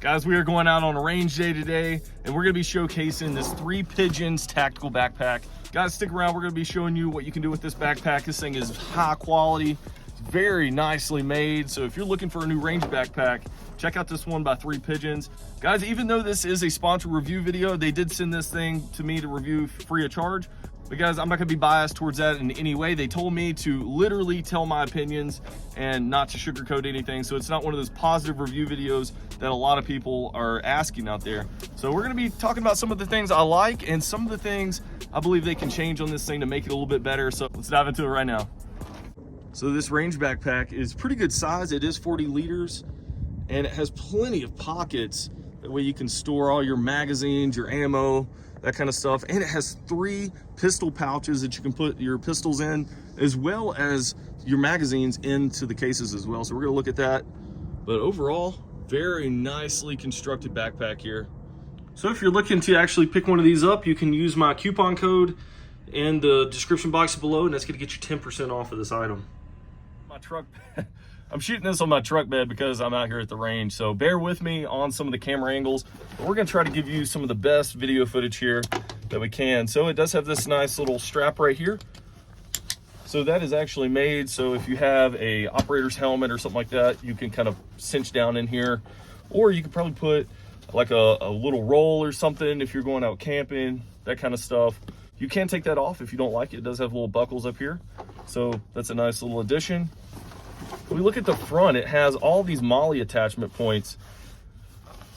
Guys, we are going out on a range day today, and we're gonna be showcasing this Three Pigeons tactical backpack. Guys, stick around. We're gonna be showing you what you can do with this backpack. This thing is high quality, it's very nicely made. So if you're looking for a new range backpack, check out this one by Three Pigeons. Guys, even though this is a sponsored review video, they did send this thing to me to review free of charge. But guys, I'm not gonna be biased towards that in any way. They told me to literally tell my opinions and not to sugarcoat anything. So it's not one of those positive review videos that a lot of people are asking out there. So we're gonna be talking about some of the things I like and some of the things I believe they can change on this thing to make it a little bit better. So let's dive into it right now. So this range backpack is pretty good size. It is 40 liters and it has plenty of pockets. That way you can store all your magazines, your ammo, that kind of stuff. And it has 3 pistol pouches that you can put your pistols in, as well as your magazines into the cases as well. So we're gonna look at that. But overall, very nicely constructed backpack here. So if you're looking to actually pick one of these up, you can use my coupon code in the description box below, and that's gonna get you 10% off of this item. My truck, I'm shooting this on my truck bed because I'm out here at the range. So bear with me on some of the camera angles. But we're gonna try to give you some of the best video footage here that we can. So it does have this nice little strap right here. So that is actually made so if you have a operator's helmet or something like that, you can kind of cinch down in here, or you could probably put like a little roll or something if you're going out camping, that kind of stuff. You can take that off if you don't like it. It does have little buckles up here. So that's a nice little addition. If we look at the front, it has all these MOLLE attachment points.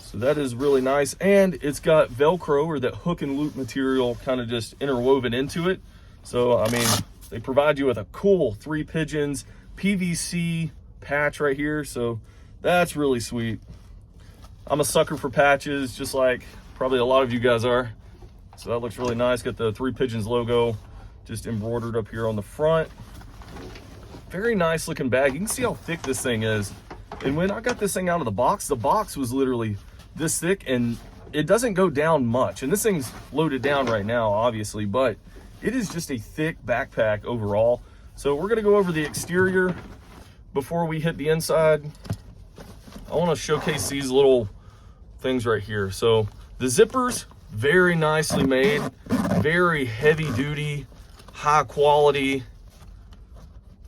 So that is really nice. And it's got Velcro, or that hook and loop material, kind of just interwoven into it. So, I mean, they provide you with a cool Three Pigeons PVC patch right here. So that's really sweet. I'm a sucker for patches, just like probably a lot of you guys are. So that looks really nice. Got the Three Pigeons logo just embroidered up here on the front. Very nice looking bag. You can see how thick this thing is. And when I got this thing out of the box was literally this thick, and it doesn't go down much. And this thing's loaded down right now, obviously, but it is just a thick backpack overall. So we're gonna go over the exterior before we hit the inside. I wanna showcase these little things right here. So the zippers, very nicely made, very heavy duty, high quality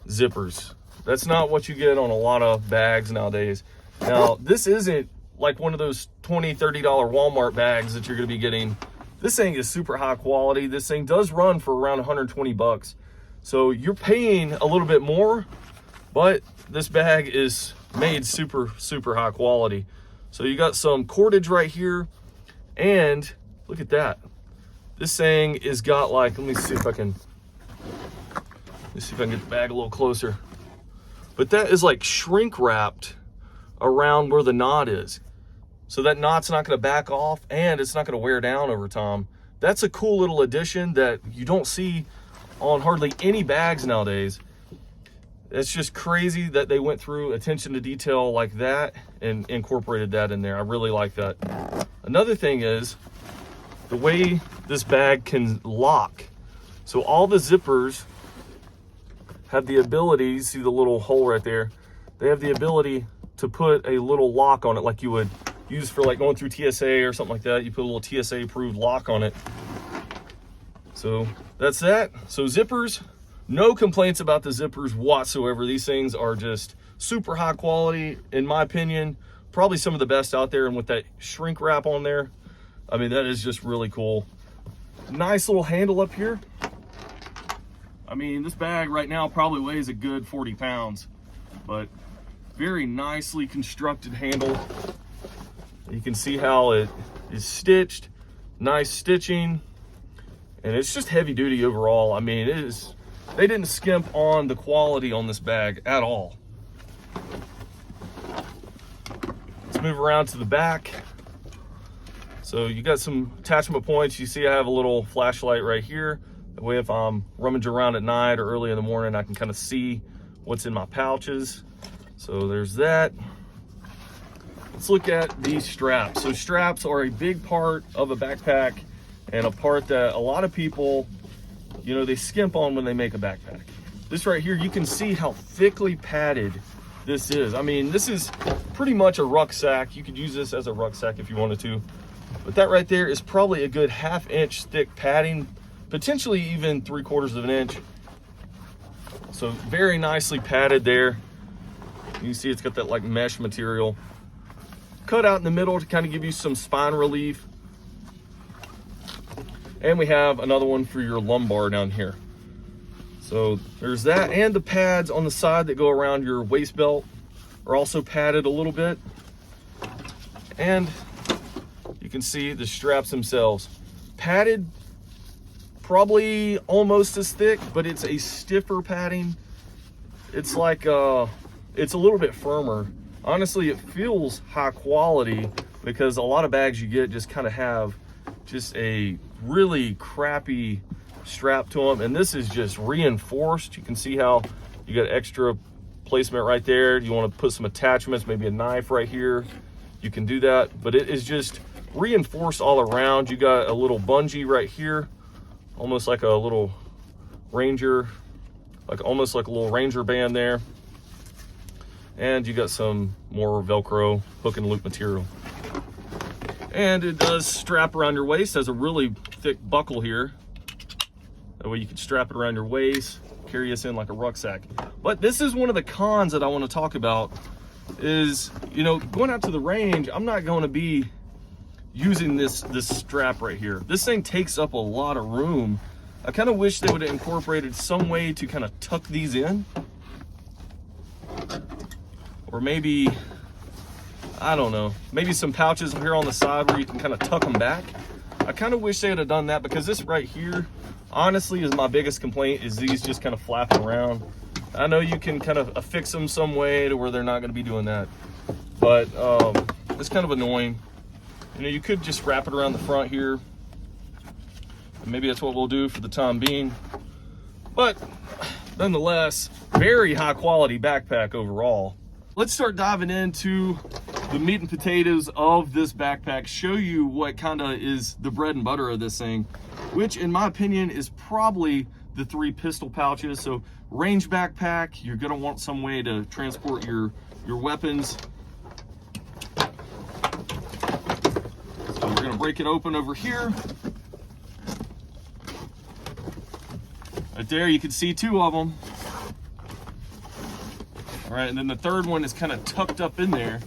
zippers. That's not what you get on a lot of bags nowadays. Now, this isn't like one of those $20, $30 Walmart bags that you're gonna be getting. This thing is super high quality. This thing does run for around 120 bucks. So you're paying a little bit more, but this bag is made super, super high quality. So you got some cordage right here, and look at that. This thing is got like, let me see if I can get the bag a little closer. But that is like shrink wrapped around where the knot is. So that knot's not gonna back off, and it's not gonna wear down over time. That's a cool little addition that you don't see on hardly any bags nowadays. It's just crazy that they went through attention to detail like that and incorporated that in there. I really like that. Another thing is the way this bag can lock. So all the zippers have the ability, see the little hole right there? They have the ability to put a little lock on it, like you would use for like going through TSA or something like that. You put a little TSA approved lock on it. So that's that. So zippers, no complaints about the zippers whatsoever. These things are just super high quality, in my opinion, probably some of the best out there. And with that shrink wrap on there, I mean, that is just really cool. Nice little handle up here. I mean, this bag right now probably weighs a good 40 pounds, but very nicely constructed handle. You can see how it is stitched, nice stitching, and it's just heavy duty overall. I mean, they didn't skimp on the quality on this bag at all. Let's move around to the back. So you got some attachment points. You see I have a little flashlight right here. That way if I'm rummaging around at night or early in the morning, I can kind of see what's in my pouches. So there's that. Let's look at these straps. So straps are a big part of a backpack, and a part that a lot of people, you know, they skimp on when they make a backpack. This right here, you can see how thickly padded this is. I mean, this is pretty much a rucksack. You could use this as a rucksack if you wanted to. But that right there is probably a good 1/2 inch thick padding, potentially even 3/4 of an inch. So very nicely padded there. You see it's got that like mesh material cut out in the middle to kind of give you some spine relief. And we have another one for your lumbar down here. So there's that, and the pads on the side that go around your waist belt are also padded a little bit. And you can see the straps themselves padded, probably almost as thick, but it's a stiffer padding. It's like it's a little bit firmer. Honestly, it feels high quality because a lot of bags you get just kind of have just a really crappy strap to them, and this is just reinforced. You can see how you got extra placement right there. You want to put some attachments, maybe a knife right here, you can do that, but it is just reinforced all around. You got a little bungee right here, almost like a little ranger, almost like a little ranger band there, and you got some more Velcro hook and loop material. And it does strap around your waist. Has a really thick buckle here. That way you can strap it around your waist, carry this in like a rucksack. But this is one of the cons that I want to talk about is, you know, going out to the range, I'm not going to be using this strap right here. This thing takes up a lot of room. I kind of wish they would have incorporated some way to kind of tuck these in. Or maybe, I don't know, maybe some pouches here on the side where you can kind of tuck them back. I kind of wish they would have done that, because this right here, honestly, is my biggest complaint, is these just kind of flapping around. I know you can kind of affix them some way to where they're not going to be doing that, but it's kind of annoying. You know, you could just wrap it around the front here, and maybe that's what we'll do for the time being. But nonetheless, very high quality backpack overall. Let's start diving into the meat and potatoes of this backpack, show you what kind of is the bread and butter of this thing, which in my opinion is probably the 3 pistol pouches. So range backpack, you're gonna want some way to transport your weapons. So we're gonna break it open over here. Right there, you can see 2 of them. All right, and then the third one is kind of tucked up in there.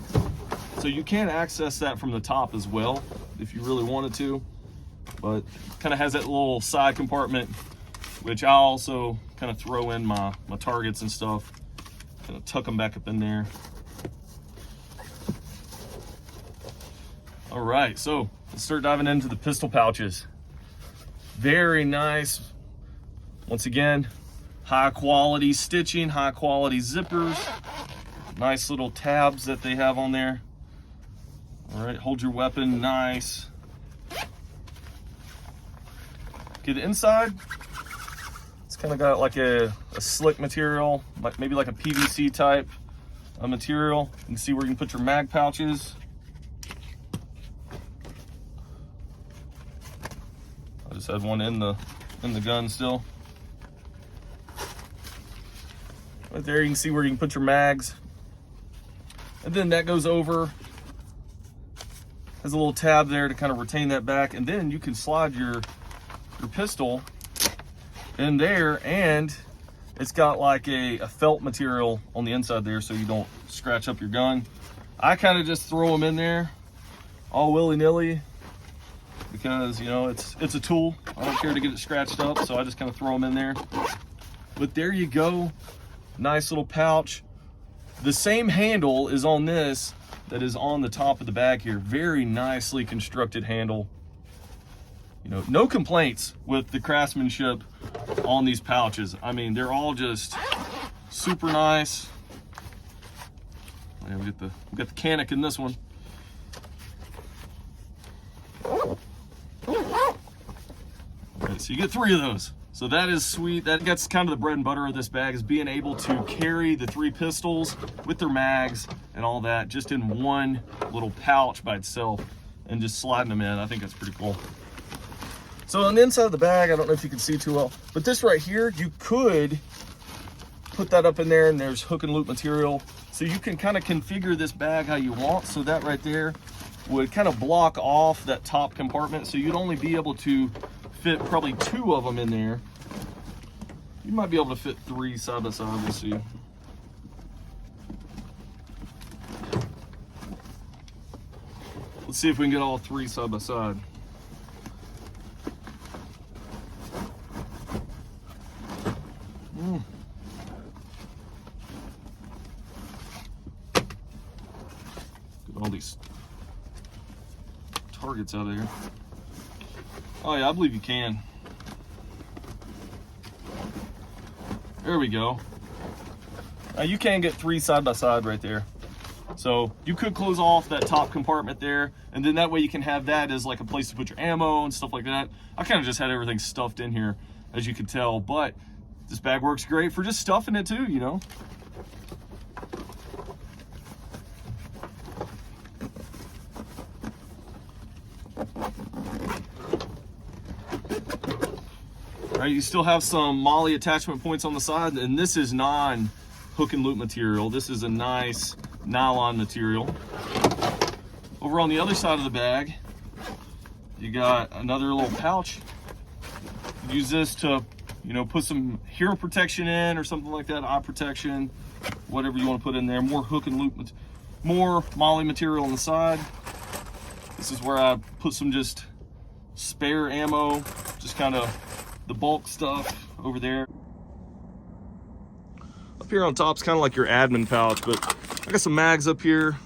So you can access that from the top as well if you really wanted to, but kind of has that little side compartment, which I'll also kind of throw in my targets and stuff, kind of tuck them back up in there. All right, so let's start diving into the pistol pouches. Very nice. Once again, high quality stitching, high quality zippers, nice little tabs that they have on there. All right, hold your weapon nice. Okay, the inside, it's kind of got like a slick material, like maybe like a PVC type of material. You can see where you can put your mag pouches. I just had one in the gun still. Right there, you can see where you can put your mags. And then that goes over. Has a little tab there to kind of retain that back. And then you can slide your pistol in there, and it's got like a felt material on the inside there so you don't scratch up your gun. I kind of just throw them in there all willy-nilly because, you know, it's a tool. I don't care to get it scratched up, so I just kind of throw them in there. But there you go. Nice little pouch. The same handle is on this that is on the top of the bag here. Very nicely constructed handle. You know, no complaints with the craftsmanship on these pouches. I mean, they're all just super nice. Yeah, we got the canic in this one. Okay, so you get 3 of those. So that is sweet. That's kind of the bread and butter of this bag, is being able to carry the 3 pistols with their mags and all that just in one little pouch by itself and just sliding them in. I think that's pretty cool. So on the inside of the bag, I don't know if you can see too well, but this right here, you could put that up in there, and there's hook and loop material. So you can kind of configure this bag how you want. So that right there would kind of block off that top compartment. So you'd only be able to fit probably 2 of them in there. You might be able to fit 3 side by side, we'll see. Let's see if we can get all 3 side by side. Get all these targets out of here. Oh yeah, I believe you can. There we go. Now you can get 3 side by side right there. So you could close off that top compartment there, and then that way you can have that as like a place to put your ammo and stuff like that. I kind of just had everything stuffed in here, as you can tell, but this bag works great for just stuffing it too, you know. All right, you still have some MOLLE attachment points on the side, and this is non hook and loop material. This is a nice nylon material. Over on the other side of the bag, you got another little pouch. Use this to, you know, put some hearing protection in or something like that, eye protection, whatever you want to put in there. More hook and loop, more MOLLE material on the side. This is where I put some just spare ammo, just kind of the bulk stuff over there. Up here on top is kind of like your admin pouch, but I got some mags up here,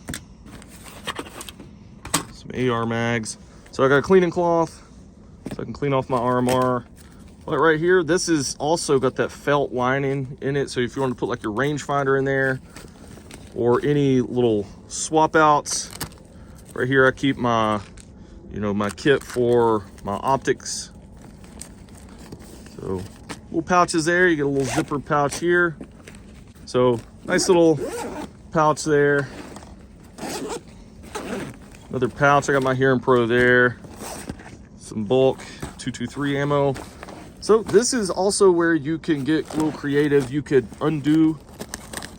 some AR mags. So I got a cleaning cloth, so I can clean off my RMR. But right here, this is also got that felt lining in it. So if you want to put like your rangefinder in there or any little swap outs, right here I keep my, you know, my kit for my optics. So little pouches there, you get a little zipper pouch here. So nice little pouch there. Another pouch, I got my Hearing Pro there. Some bulk 223 ammo. So this is also where you can get a little creative. You could undo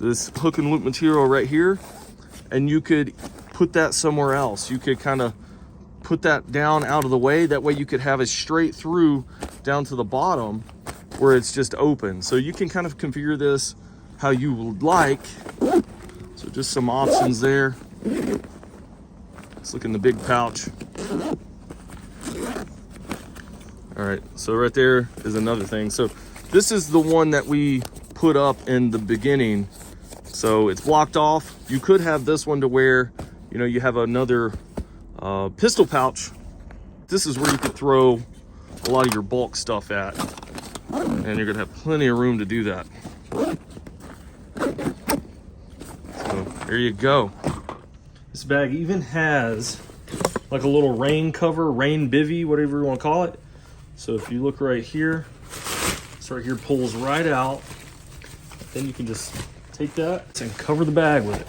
this hook and loop material right here, and you could put that somewhere else. You could kind of put that down out of the way. That way you could have it straight through down to the bottom where it's just open. So you can kind of configure this how you would like. So just some options there. Let's look in the big pouch. All right, so right there is another thing. So this is the one that we put up in the beginning. So it's blocked off. You could have this one to where, you know, you have another pistol pouch. This is where you could throw a lot of your bulk stuff at, and you're gonna have plenty of room to do that. So there you go. This bag even has like a little rain cover, rain bivvy, whatever you want to call it. So if you look right here, this right here pulls right out. Then you can just take that and cover the bag with it.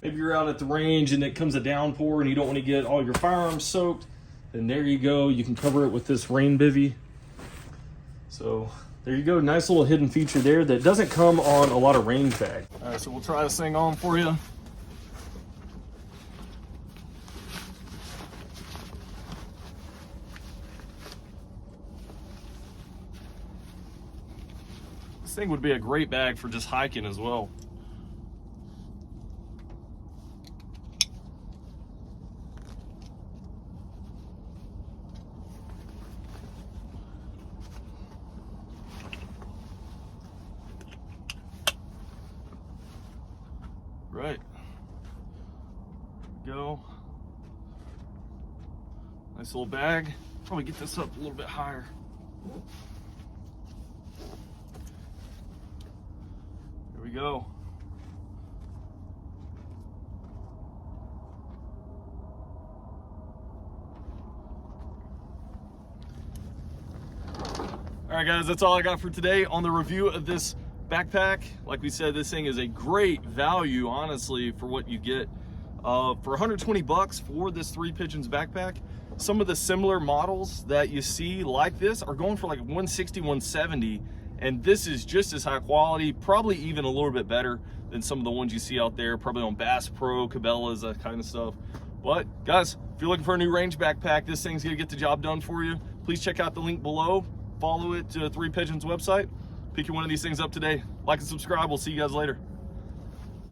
Maybe you're out at the range and it comes a downpour and you don't want to get all your firearms soaked, then there you go. You can cover it with this rain bivvy. So there you go. Nice little hidden feature there that doesn't come on a lot of range bags. All right, so we'll try this thing on for you. This thing would be a great bag for just hiking as well. Right. Go. Nice little bag. Probably get this up a little bit higher. Here we go. All right, guys, that's all I got for today on the review of this backpack. Like we said, this thing is a great value, honestly, for what you get. For 120 bucks for this Three Pigeons backpack. Some of the similar models that you see like this are going for like 160, 170, and this is just as high quality, probably even a little bit better than some of the ones you see out there, probably on Bass Pro, Cabela's, that kind of stuff. But guys, if you're looking for a new range backpack, this thing's gonna get the job done for you. Please check out the link below. Follow it to Three Pigeons website. Pick you one of these things up today. Like and subscribe. We'll see you guys later.